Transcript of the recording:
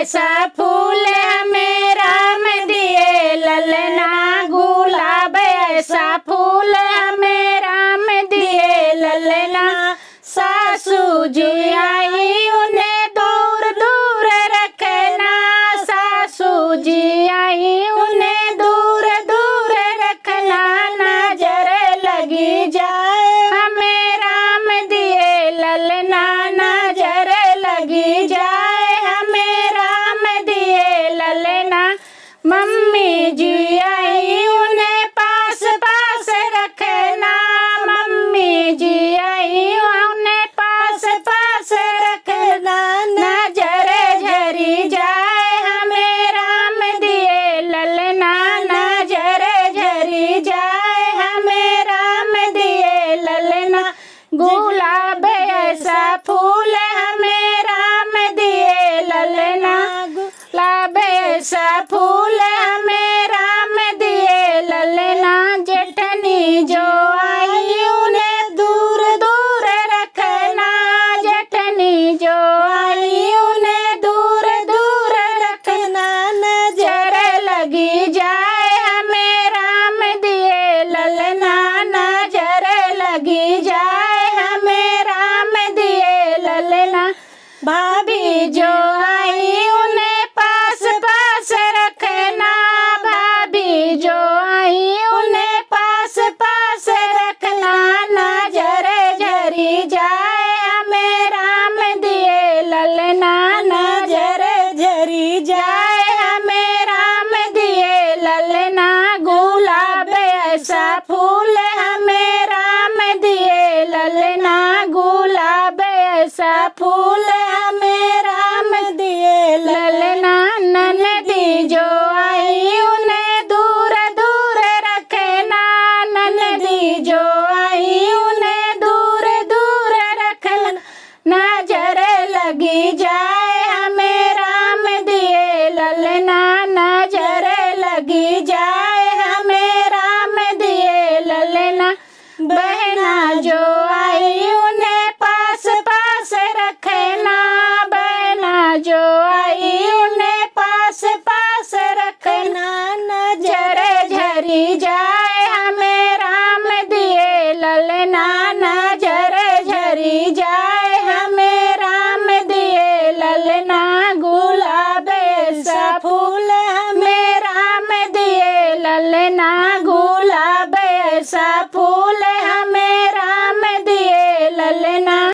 ऐसा फूल हमें राम दिए ललना, गुलाब ऐसा फूल हमें राम दिए ललना। सासू जी आई उन्हें दूर दूर रखना, सासू जी आई उन्हें दूर दूर रखना। नजर लगी जाए हमें राम दिए ललना, नजर लगी जाए हमें राम दिए ललना। मम्मी जी आई उन्हें पास पास रखना, मम्मी जी आई उन्हें पास पास रखना। नजर झरी जाए हमें राम दिए ललना, नजर झरी जाए हमें राम दिए ललना। गुलाब ऐसा फूल हमें राम दिए ललना, गुलाब ऐसा फूल हमें राम दिए ललना। जेठनी जो आई उन्हें दूर दूर रखना, जेठनी जो आई उन्हें दूर दूर रखना। नजर लगी जाए हमें राम दिए ललना, नजर लगी जाए हमें राम दिए ललना। भाभी जो आई उन्हें पास पास रखना, भाभी जो आई उन्हें पास पास रखना। नजर झरी जाए हमें राम दिए ललना, नजर झरी जाए हमें राम दिए ललना। गुलाब ऐसा फूल हमें राम दिए ललना, गुलाब ऐसा फूल हमें राम दिए ललना। ननदी जो आई उन्हें दूर दूर रखना, ननदी जो आई उन्हें दूर दूर रखना। नजर लगी जाए